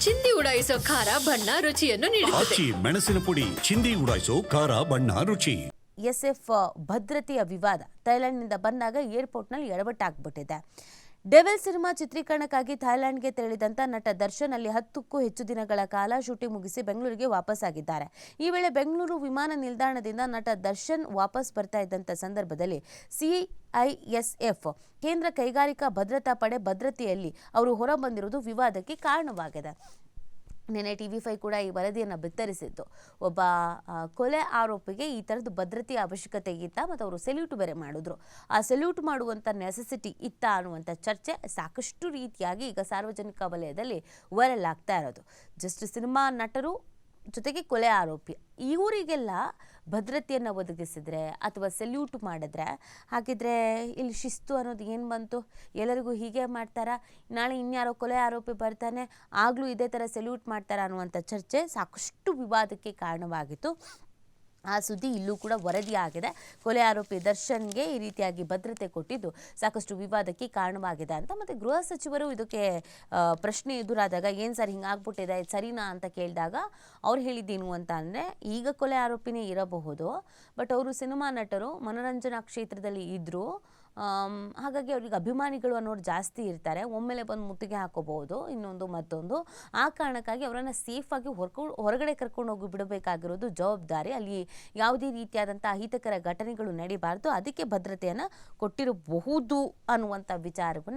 ಚಿಂದಿ ಉಡಾಯಿಸೋ ಖಾರ ಬಣ್ಣ ರುಚಿಯನ್ನು ನೀಡುತ್ತದೆ. ಆಚಿ ಮೆಣಸಿನ ಪುಡಿ ಚಿಂದಿ ಉಡಾಯಿಸೋ ಖಾರ ಬಣ್ಣ ರುಚಿ. ಎಸ್ಎಫ್ ಭದ್ರತೆಯ ವಿವಾದ ಥೈಲ್ಯಾಂಡ್ನಿಂದ ಬಂದಾಗ ಏರ್ಪೋರ್ಟ್ನಲ್ಲಿ ಎಡವಟ್ಟಾಗ್ಬಿಟ್ಟಿದೆ. ಡೆವಿಲ್ ಸಿನಿಮಾ ಚಿತ್ರೀಕರಣಕ್ಕಾಗಿ ಥೈಲ್ಯಾಂಡ್ಗೆ ತೆರಳಿದಂಥ ನಟ ದರ್ಶನ್ ಅಲ್ಲಿ 10ಕ್ಕೂ ಹೆಚ್ಚು ದಿನಗಳ ಕಾಲ ಶೂಟಿಂಗ್ ಮುಗಿಸಿ ಬೆಂಗಳೂರಿಗೆ ವಾಪಸ್ಸಾಗಿದ್ದಾರೆ. ಈ ವೇಳೆ ಬೆಂಗಳೂರು ವಿಮಾನ ನಿಲ್ದಾಣದಿಂದ ನಟ ದರ್ಶನ್ ವಾಪಸ್ ಬರ್ತಾ ಇದ್ದಂಥ ಸಂದರ್ಭದಲ್ಲಿ ಸಿಐಎಸ್ಎಫ್ ಕೇಂದ್ರ ಕೈಗಾರಿಕಾ ಭದ್ರತಾ ಪಡೆ ಭದ್ರತೆಯಲ್ಲಿ ಅವರು ಹೊರಬಂದಿರುವುದು ವಿವಾದಕ್ಕೆ ಕಾರಣವಾಗಿದೆ. ನಿನ್ನೆ TV5 ಕೂಡ ಈ ವರದಿಯನ್ನು ಬಿತ್ತರಿಸಿದ್ದು. ಒಬ್ಬ ಕೊಲೆ ಆರೋಪಿಗೆ ಈ ಥರದ್ದು ಭದ್ರತೆಯ ಅವಶ್ಯಕತೆ ಇತ್ತಾ ಮತ್ತು ಅವರು ಸೆಲ್ಯೂಟ್ ಬೇರೆ ಮಾಡಿದ್ರು. ಆ ಸೆಲ್ಯೂಟ್ ಮಾಡುವಂಥ ನೆಸೆಸಿಟಿ ಇತ್ತಾ ಅನ್ನುವಂಥ ಚರ್ಚೆ ಸಾಕಷ್ಟು ರೀತಿಯಾಗಿ ಈಗ ಸಾರ್ವಜನಿಕ ವಲಯದಲ್ಲಿ ವೈರಲ್ ಆಗ್ತಾ ಇರೋದು. ಜಸ್ಟ್ ಸಿನಿಮಾ ನಟರು ಜೊತೆಗೆ ಕೊಲೆ ಆರೋಪಿ ಇವರಿಗೆಲ್ಲ ಭದ್ರತೆಯನ್ನು ಒದಗಿಸಿದ್ರೆ ಅಥವಾ ಸೆಲ್ಯೂಟ್ ಮಾಡಿದ್ರೆ ಹಾಗಿದ್ರೆ ಇಲ್ಲಿ ಶಿಸ್ತು ಅನ್ನೋದು ಏನು ಬಂತು? ಎಲ್ಲರಿಗೂ ಹೀಗೆ ಮಾಡ್ತಾರಾ? ನಾಳೆ ಇನ್ಯಾರೋ ಕೊಲೆ ಆರೋಪಿ ಬರ್ತಾನೆ ಆಗಲೂ ಇದೇ ಥರ ಸೆಲ್ಯೂಟ್ ಮಾಡ್ತಾರಾ ಅನ್ನುವಂಥ ಚರ್ಚೆ ಸಾಕಷ್ಟು ವಿವಾದಕ್ಕೆ ಕಾರಣವಾಗಿತ್ತು. ಆ ಸುದ್ದಿ ಇಲ್ಲೂ ಕೂಡ ವರದಿಯಾಗಿದೆ. ಕೊಲೆ ಆರೋಪಿ ದರ್ಶನ್ಗೆ ಈ ರೀತಿಯಾಗಿ ಭದ್ರತೆ ಕೊಟ್ಟಿದ್ದು ಸಾಕಷ್ಟು ವಿವಾದಕ್ಕೆ ಕಾರಣವಾಗಿದೆ ಅಂತ. ಮತ್ತು ಗೃಹ ಸಚಿವರು ಇದಕ್ಕೆ ಪ್ರಶ್ನೆ ಎದುರಾದಾಗ ಏನು ಸರ್ ಹಿಂಗಾಗ್ಬಿಟ್ಟಿದೆ ಇದು ಸರಿನಾ ಅಂತ ಕೇಳಿದಾಗ ಅವ್ರು ಹೇಳಿದ್ದೇನು ಅಂತ ಅಂದರೆ, ಈಗ ಕೊಲೆ ಆರೋಪಿನೇ ಇರಬಹುದು, ಬಟ್ ಅವರು ಸಿನಿಮಾ ನಟರು ಮನೋರಂಜನಾ ಕ್ಷೇತ್ರದಲ್ಲಿ ಇದ್ದರು, ಹಾಗಾಗಿ ಅವ್ರಿಗೆ ಅಭಿಮಾನಿಗಳು ಅನ್ನೋರು ಜಾಸ್ತಿ ಇರ್ತಾರೆ, ಒಮ್ಮೆಲೆ ಬಂದು ಮುತ್ತಿಗೆ ಹಾಕೋಬಹುದು ಇನ್ನೊಂದು ಮತ್ತೊಂದು. ಆ ಕಾರಣಕ್ಕಾಗಿ ಅವರನ್ನು ಸೇಫಾಗಿ ಹೊರಗಡೆ ಕರ್ಕೊಂಡು ಹೋಗಿ ಬಿಡಬೇಕಾಗಿರೋದು ಜವಾಬ್ದಾರಿ. ಅಲ್ಲಿ ಯಾವುದೇ ರೀತಿಯಾದಂಥ ಅಹಿತಕರ ಘಟನೆಗಳು ನಡೀಬಾರ್ದು, ಅದಕ್ಕೆ ಭದ್ರತೆಯನ್ನು ಕೊಟ್ಟಿರಬಹುದು ಅನ್ನುವಂಥ ವಿಚಾರವನ್ನು